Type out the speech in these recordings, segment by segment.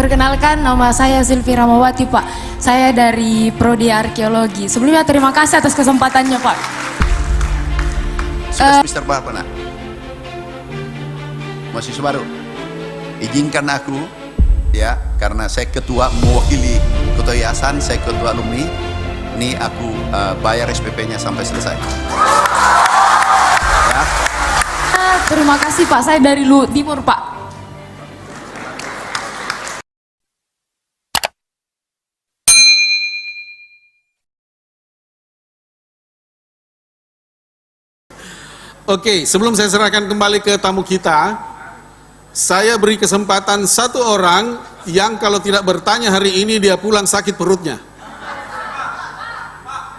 Perkenalkan, nama saya Zilvi Ramawati, Pak. Saya dari Prodi Arkeologi. Sebelumnya terima kasih atas kesempatannya, Pak. Sudah semester berapa, nak? Mahasiswa baru. Izinkan aku, ya, karena saya ketua mewakili ketua yayasan, saya ketua alumni. Ini aku bayar SPP-nya sampai selesai. Ya. Terima kasih, Pak. Saya dari Luhut Timur, Pak. Oke, sebelum saya serahkan kembali ke tamu kita, saya beri kesempatan satu orang yang kalau tidak bertanya hari ini dia pulang sakit perutnya.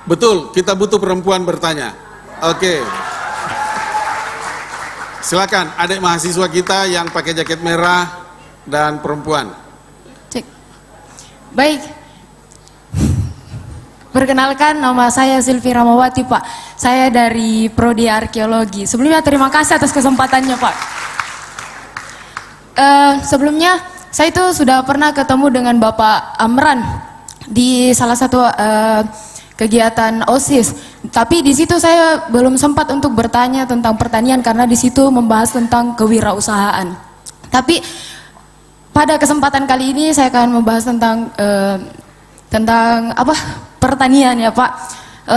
Betul, kita butuh perempuan bertanya. Oke. Silakan adik mahasiswa kita yang pakai jaket merah dan perempuan. Cek. Baik. Perkenalkan, nama saya Zilvi Ramawati, Pak. Saya dari Prodi Arkeologi. Sebelumnya terima kasih atas kesempatannya, Pak. Sebelumnya saya itu sudah pernah ketemu dengan Bapak Amran di salah satu kegiatan OSIS. Tapi di situ saya belum sempat untuk bertanya tentang pertanian karena di situ membahas tentang kewirausahaan. Tapi pada kesempatan kali ini saya akan membahas tentang pertanian, ya, Pak.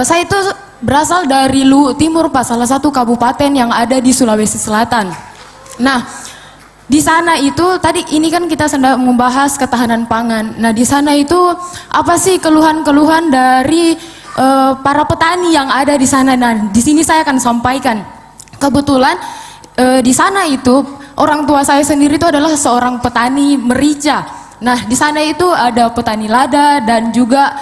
Saya itu berasal dari Luhut Timur, Pak, salah satu kabupaten yang ada di Sulawesi Selatan. Nah, di sana itu tadi ini kan kita sedang membahas ketahanan pangan. Nah, di sana itu apa sih keluhan-keluhan dari para petani yang ada di sana? Nah, di sini saya akan sampaikan. Kebetulan di sana itu orang tua saya sendiri itu adalah seorang petani merica. Nah, di sana itu ada petani lada dan juga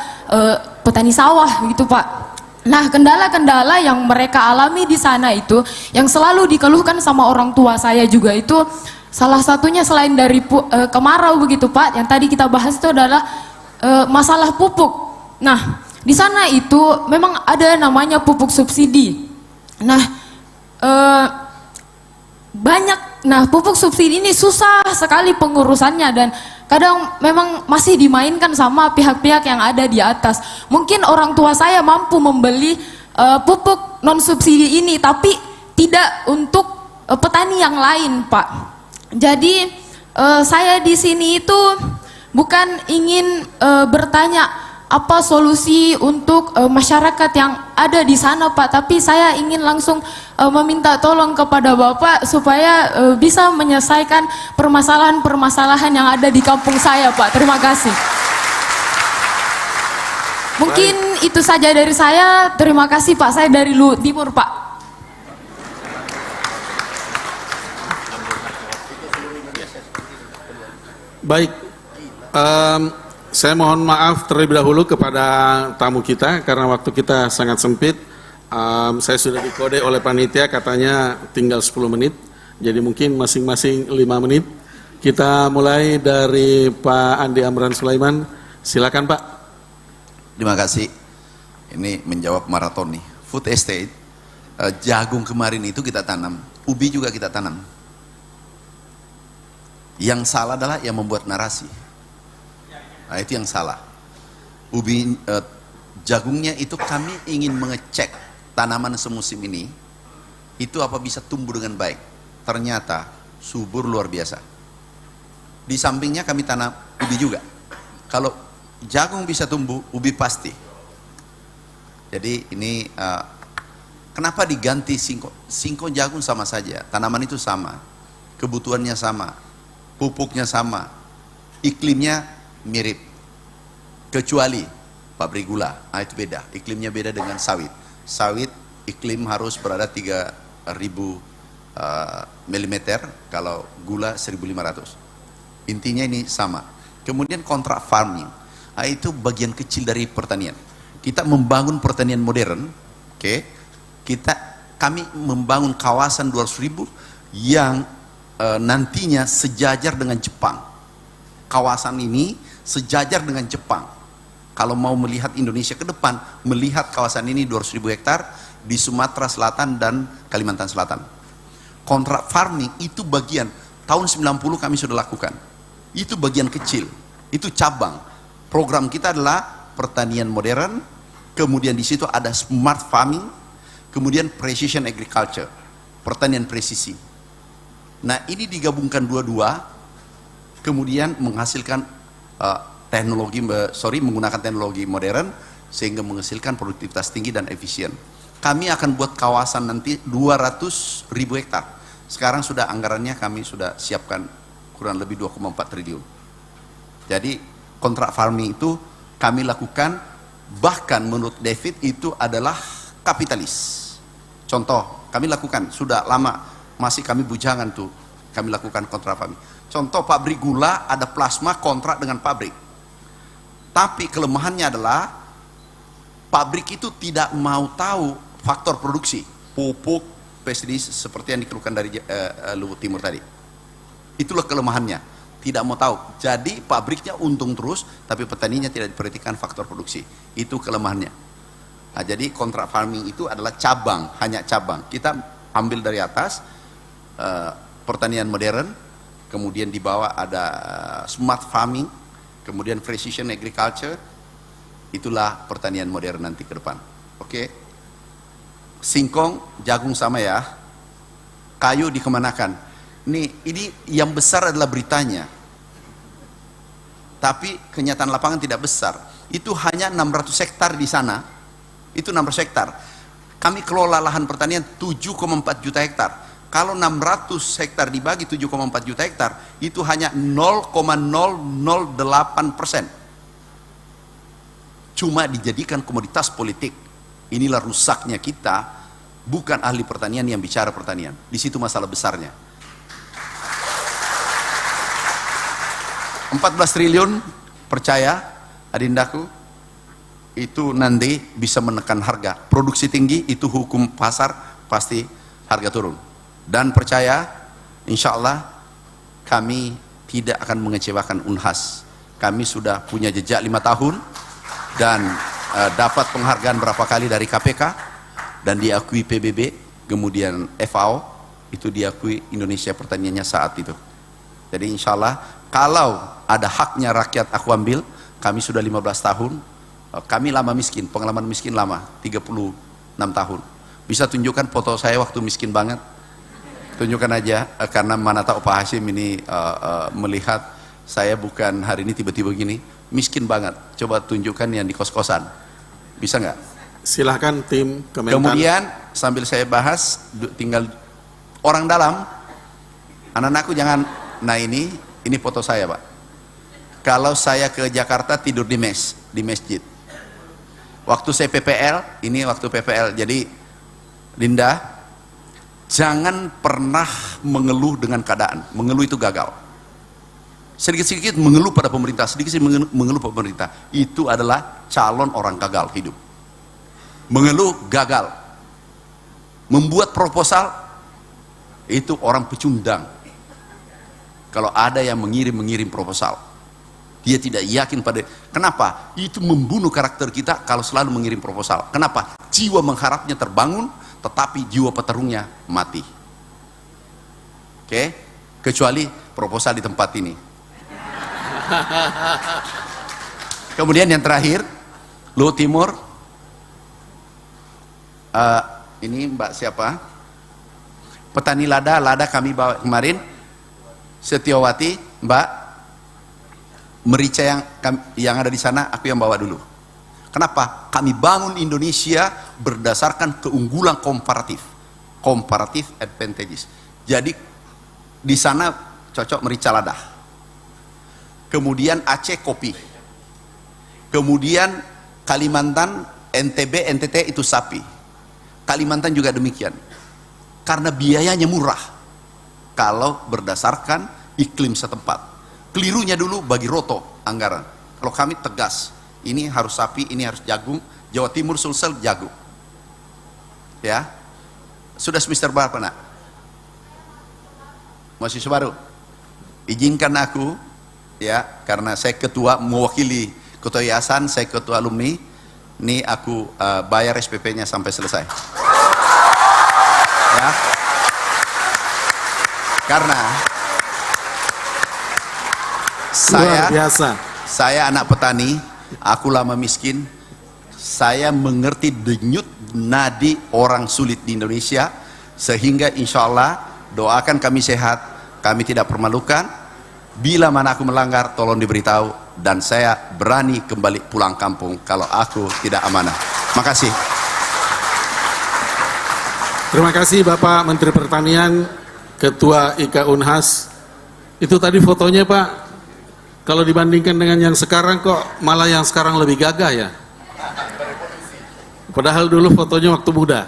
petani sawah gitu, Pak. Nah, kendala-kendala yang mereka alami di sana itu yang selalu dikeluhkan sama orang tua saya juga itu salah satunya selain dari kemarau begitu, Pak, yang tadi kita bahas itu adalah masalah pupuk. Nah, di sana itu memang ada namanya pupuk subsidi. Nah, pupuk subsidi ini susah sekali pengurusannya dan kadang memang masih dimainkan sama pihak-pihak yang ada di atas. Mungkin orang tua saya mampu membeli pupuk non subsidi ini, tapi tidak untuk petani yang lain, Pak. Jadi saya di sini itu bukan ingin bertanya apa solusi untuk masyarakat yang ada di sana, Pak, tapi saya ingin langsung meminta tolong kepada Bapak supaya bisa menyelesaikan permasalahan-permasalahan yang ada di kampung saya, Pak. Terima kasih. Mungkin itu saja dari saya. Terima kasih, Pak. Saya dari Luhut Timur, Pak. Baik. Saya mohon maaf terlebih dahulu kepada tamu kita karena waktu kita sangat sempit. Saya sudah dikode oleh panitia katanya tinggal 10 menit. Jadi mungkin masing-masing 5 menit. Kita mulai dari Pak Andi Amran Sulaiman. Silakan, Pak. Terima kasih. Ini menjawab maraton nih. Food estate, jagung kemarin itu kita tanam, ubi juga kita tanam. Yang salah adalah yang membuat narasi. Nah, itu yang salah. Jagungnya itu kami ingin mengecek tanaman semusim ini itu apa bisa tumbuh dengan baik. Ternyata subur luar biasa. Di sampingnya kami tanam ubi juga. Kalau jagung bisa tumbuh, ubi pasti. Jadi ini kenapa diganti singkong? Singkong jagung sama saja, tanaman itu sama, kebutuhannya sama, pupuknya sama, iklimnya mirip, kecuali pabrik gula. Nah, itu beda, iklimnya beda dengan sawit. Sawit iklim harus berada 3000 mm, kalau gula 1500. Intinya ini sama. Kemudian kontrak farming, nah, itu bagian kecil dari pertanian. Kita membangun pertanian modern, oke? Kami membangun kawasan 200.000 yang nantinya sejajar dengan Jepang. Kawasan ini sejajar dengan Jepang. Kalau mau melihat Indonesia ke depan, melihat kawasan ini 200.000 hektar di Sumatera Selatan dan Kalimantan Selatan. Kontrak farming itu bagian tahun 90 kami sudah lakukan. Itu bagian kecil, itu cabang. Program kita adalah pertanian modern, kemudian di situ ada smart farming, kemudian precision agriculture, pertanian presisi. Nah, ini digabungkan dua-dua, kemudian menghasilkan menggunakan teknologi modern sehingga menghasilkan produktivitas tinggi dan efisien. Kami akan buat kawasan nanti 200.000 hektar. Sekarang sudah anggarannya kami sudah siapkan kurang lebih 2,4 triliun. Jadi kontrak farming itu kami lakukan, bahkan menurut David itu adalah kapitalis. Contoh, kami lakukan sudah lama, masih kami bujangan tuh, kami lakukan kontrak farming. Contoh pabrik gula ada plasma kontrak dengan pabrik. Tapi kelemahannya adalah pabrik itu tidak mau tahu faktor produksi, pupuk, pestisida seperti yang dikeluhkan dari Luwu Timur tadi. Itulah kelemahannya, tidak mau tahu. Jadi pabriknya untung terus, tapi petaninya tidak diperhatikan faktor produksi. Itu kelemahannya. Nah, jadi kontrak farming itu adalah cabang, hanya cabang. Kita ambil dari atas pertanian modern, kemudian di bawah ada smart farming, kemudian precision agriculture. Itulah pertanian modern nanti ke depan. Oke. Singkong, jagung sama ya. Kayu dikemanakan? Ini yang besar adalah beritanya. Tapi kenyataan lapangan tidak besar. Itu hanya 600 hektar di sana. Itu 600 hektar. Kami kelola lahan pertanian 7,4 juta hektar. Kalau 600 hektar dibagi 7,4 juta hektar, itu hanya 0,008%. Cuma dijadikan komoditas politik. Inilah rusaknya kita, bukan ahli pertanian yang bicara pertanian. Di situ masalah besarnya. 14 triliun, percaya adindaku, itu nanti bisa menekan harga. Produksi tinggi itu hukum pasar, pasti harga turun. Dan percaya, insya Allah kami tidak akan mengecewakan Unhas. Kami sudah punya jejak 5 tahun dan dapat penghargaan berapa kali dari KPK dan diakui PBB, kemudian FAO, itu diakui Indonesia pertaniannya saat itu. Jadi insya Allah kalau ada haknya rakyat aku ambil. Kami sudah 15 tahun, kami lama miskin, pengalaman miskin lama, 36 tahun. Bisa tunjukkan foto saya waktu miskin banget? Tunjukkan aja, karena mana tahu Pak Hashim ini melihat saya bukan hari ini tiba-tiba gini, miskin banget. Coba tunjukkan yang di kos-kosan, bisa nggak? Silahkan tim Kementan. Kemudian sambil saya bahas, tinggal orang dalam, anak-anakku jangan, nah ini foto saya Pak. Kalau saya ke Jakarta tidur di masjid. Waktu saya PPL, ini waktu PPL, jadi Linda, jangan pernah mengeluh dengan keadaan. Mengeluh itu gagal. Sedikit-sedikit mengeluh pada pemerintah, sedikit-sedikit mengeluh pada pemerintah. Itu adalah calon orang gagal hidup. Mengeluh gagal. Membuat proposal, itu orang pecundang. Kalau ada yang mengirim proposal, dia tidak yakin pada, kenapa? Itu membunuh karakter kita kalau selalu mengirim proposal. Kenapa? Jiwa mengharapnya terbangun, tetapi jiwa petarungnya mati. Oke? Kecuali proposal di tempat ini. Kemudian yang terakhir, Luwu Timur. Ini Mbak siapa? Petani lada kami bawa kemarin. Setiawati, Mbak, merica yang ada di sana aku yang bawa dulu. Kenapa? Kami bangun Indonesia berdasarkan keunggulan comparative advantages. Jadi di sana cocok merica lada. Kemudian Aceh kopi. Kemudian Kalimantan, NTB, NTT itu sapi. Kalimantan juga demikian. Karena biayanya murah. Kalau berdasarkan iklim setempat. Kelirunya dulu bagi Roto anggaran. Kalau kami tegas, ini harus sapi, ini harus jagung. Jawa Timur, Sulsel, jagung. Ya, sudah semester berapa nak? Mahasiswa baru. Izinkan aku, ya, karena saya ketua mewakili ketua yayasan, saya ketua alumni. Ini aku bayar SPP-nya sampai selesai. Ya. Luar biasa. Saya anak petani, aku lama miskin. Saya mengerti denyut nadi orang sulit di Indonesia, sehingga insya Allah doakan kami sehat, kami tidak permalukan. Bila mana aku melanggar, tolong diberitahu, dan saya berani kembali pulang kampung kalau aku tidak amanah. Makasih. Terima kasih Bapak Menteri Pertanian, Ketua IKA Unhas. Itu tadi fotonya Pak, kalau dibandingkan dengan yang sekarang kok malah yang sekarang lebih gagah ya. Padahal dulu fotonya waktu muda.